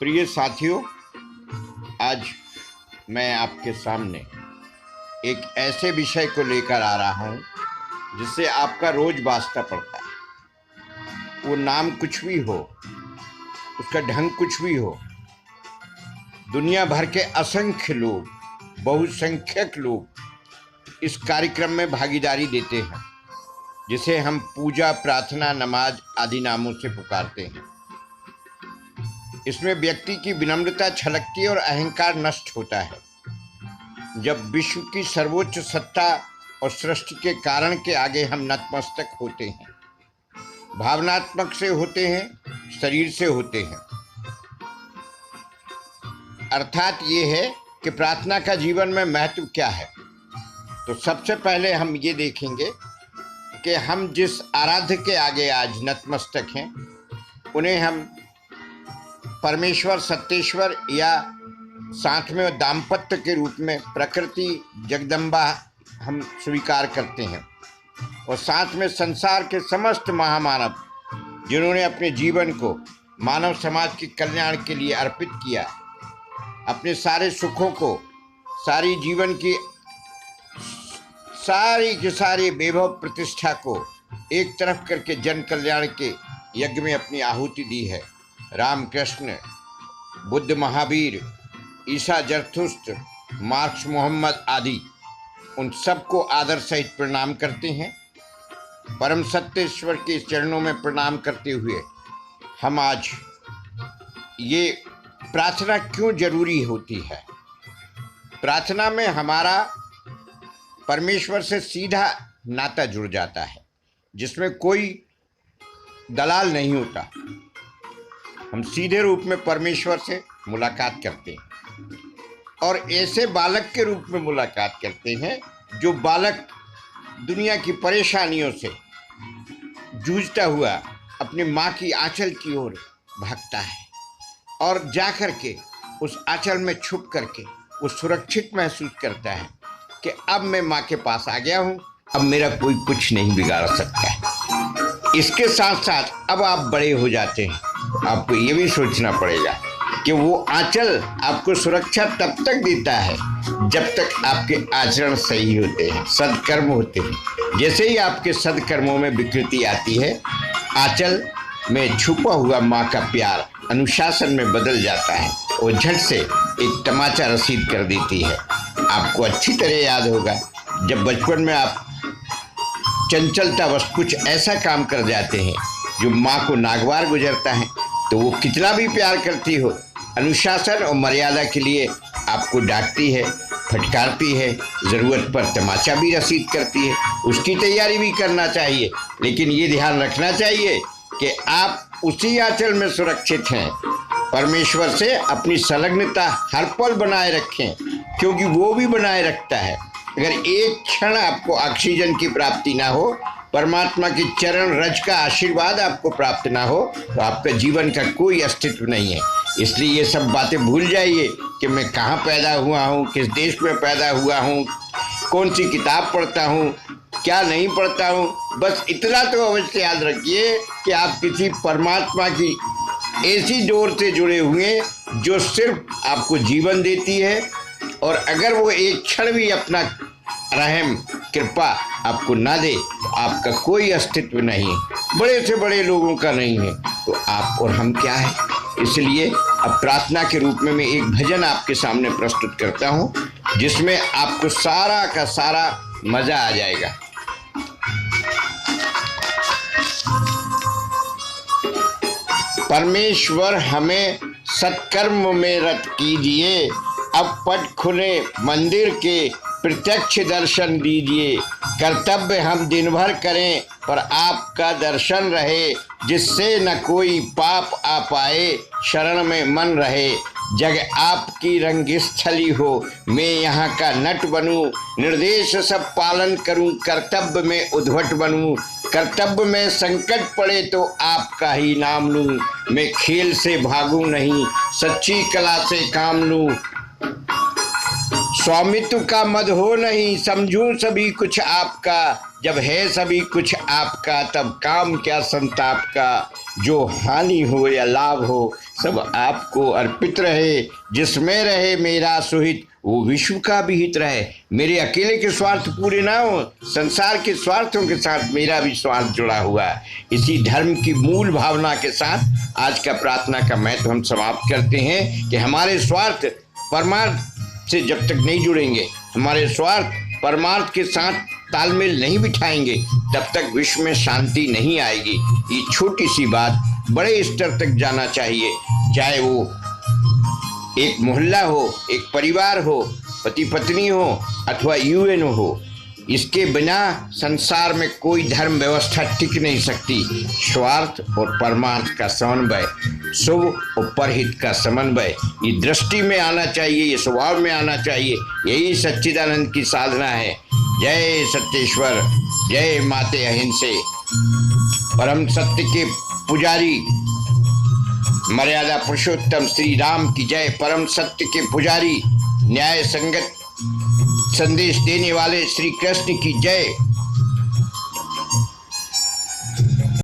प्रिय साथियों, आज मैं आपके सामने एक ऐसे विषय को लेकर आ रहा हूं जिससे आपका रोज वास्ता पड़ता है। वो नाम कुछ भी हो, उसका ढंग कुछ भी हो, दुनिया भर के असंख्य लोग, बहुसंख्यक लोग इस कार्यक्रम में भागीदारी देते हैं, जिसे हम पूजा, प्रार्थना, नमाज आदि नामों से पुकारते हैं। इसमें व्यक्ति की विनम्रता छलकती है और अहंकार नष्ट होता है। जब विश्व की सर्वोच्च सत्ता और सृष्टि के कारण के आगे हम नतमस्तक होते हैं, भावनात्मक से होते हैं, शरीर से होते हैं। अर्थात ये है कि प्रार्थना का जीवन में महत्व क्या है। तो सबसे पहले हम ये देखेंगे कि हम जिस आराध्य के आगे आज नतमस्तक हैं, उन्हें हम परमेश्वर, सत्येश्वर या साथ में दाम्पत्य के रूप में प्रकृति जगदम्बा हम स्वीकार करते हैं, और साथ में संसार के समस्त महामानव जिन्होंने अपने जीवन को मानव समाज के कल्याण के लिए अर्पित किया, अपने सारे सुखों को, सारी जीवन की सारी के सारी वैभव प्रतिष्ठा को एक तरफ करके जन कल्याण के यज्ञ में अपनी आहुति दी है। रामकृष्ण, बुद्ध, महावीर, ईसा, जरथुस्त्र, मार्क्स, मोहम्मद आदि, उन सबको आदर सहित प्रणाम करते हैं। परम सत्येश्वर के चरणों में प्रणाम करते हुए हम आज ये प्रार्थना क्यों जरूरी होती है। प्रार्थना में हमारा परमेश्वर से सीधा नाता जुड़ जाता है, जिसमें कोई दलाल नहीं होता। हम सीधे रूप में परमेश्वर से मुलाकात करते हैं और ऐसे बालक के रूप में मुलाकात करते हैं जो बालक दुनिया की परेशानियों से जूझता हुआ अपनी माँ की आंचल की ओर भागता है और जाकर के उस आंचल में छुप करके वो सुरक्षित महसूस करता है कि अब मैं माँ के पास आ गया हूँ, अब मेरा कोई कुछ नहीं बिगाड़ सकता है। इसके साथ साथ अब आप बड़े हो जाते हैं, आपको ये भी सोचना पड़ेगा कि वो आंचल आपको सुरक्षा तब तक देता है जब तक आपके आचरण सही होते हैं, सदकर्म होते हैं। जैसे ही आपके सदकर्मों में विकृति आती है, आंचल में छुपा हुआ माँ का प्यार अनुशासन में बदल जाता है और झट से एक तमाचा रसीद कर देती है। आपको अच्छी तरह याद होगा जब बचपन में आप चंचलतावश कुछ ऐसा काम कर जाते हैं जो माँ को नागवार गुजरता है, तो वो कितना भी प्यार करती हो, अनुशासन और मर्यादा के लिए आपको डांटती है, फटकारती है, ज़रूरत पर तमाचा भी रसीद करती है। उसकी तैयारी भी करना चाहिए, लेकिन ये ध्यान रखना चाहिए कि आप उसी आंचल में सुरक्षित हैं। परमेश्वर से अपनी संलग्नता हर पल बनाए रखें, क्योंकि वो भी बनाए रखता है। अगर एक क्षण आपको ऑक्सीजन की प्राप्ति ना हो, परमात्मा की चरण रज का आशीर्वाद आपको प्राप्त ना हो, तो आपका जीवन का कोई अस्तित्व नहीं है। इसलिए ये सब बातें भूल जाइए कि मैं कहाँ पैदा हुआ हूँ, किस देश में पैदा हुआ हूँ, कौन सी किताब पढ़ता हूँ, क्या नहीं पढ़ता हूँ। बस इतना तो अवश्य याद रखिए कि आप किसी परमात्मा की ऐसी डोर से जुड़े हुए जो सिर्फ आपको जीवन देती है, और अगर वो एक क्षण भी अपना रहम, कृपा आपको ना दे तो आपका कोई अस्तित्व नहीं है, बड़े से बड़े लोगों का नहीं है, तो आप और हम क्या है। इसलिए अब प्रार्थना के रूप में मैं एक भजन आपके सामने प्रस्तुत करता हूँ, जिसमें आपको सारा का सारा मजा आ जाएगा। परमेश्वर हमें सत्कर्म में रत कीजिए, अब पट खुले मंदिर के प्रत्यक्ष दर्शन दीजिए। कर्तव्य हम दिन भर करें पर आपका दर्शन रहे, जिससे न कोई पाप आ पाए, शरण में मन रहे। जग आपकी रंगस्थली हो, मैं यहाँ का नट बनूं, निर्देश सब पालन करूं, कर्तव्य में उद्भट बनूं। कर्तव्य में संकट पड़े तो आपका ही नाम लूं, मैं खेल से भागूं नहीं, सच्ची कला से काम लूं। स्वामित्व का मद हो नहीं, समझूं सभी कुछ आपका। जब है सभी कुछ आपका, तब काम क्या संताप का। जो हानि हो या लाभ हो, सब आपको अर्पित रहे। जिसमें रहे मेरा सुहित, वो विश्व का भी हित रहे। मेरे अकेले के स्वार्थ पूरे ना हो, संसार के स्वार्थों के साथ मेरा भी स्वार्थ जुड़ा हुआ है। इसी धर्म की मूल भावना के साथ आज का प्रार्थना का महत्व हम समाप्त करते हैं कि हमारे स्वार्थ परमार्थ से जब तक नहीं जुड़ेंगे, हमारे स्वार्थ परमार्थ के साथ तालमेल नहीं बिठाएंगे, तब तक विश्व में शांति नहीं आएगी। ये छोटी सी बात बड़े स्तर तक जाना चाहिए, चाहे वो एक मोहल्ला हो, एक परिवार हो, पति पत्नी हो अथवा यूएन हो। इसके बिना संसार में कोई धर्म व्यवस्था टिक नहीं सकती। स्वार्थ और परमार्थ का समन्वय, शुभ और परहित का समन्वय, ये दृष्टि में आना चाहिए, ये स्वभाव में आना चाहिए। यही सच्चिदानंद की साधना है। जय सत्येश्वर, जय माते अहिंसे। परम सत्य के पुजारी मर्यादा पुरुषोत्तम श्री राम की जय। परम सत्य के पुजारी न्याय संगत संदेश देने वाले श्री कृष्ण की जय।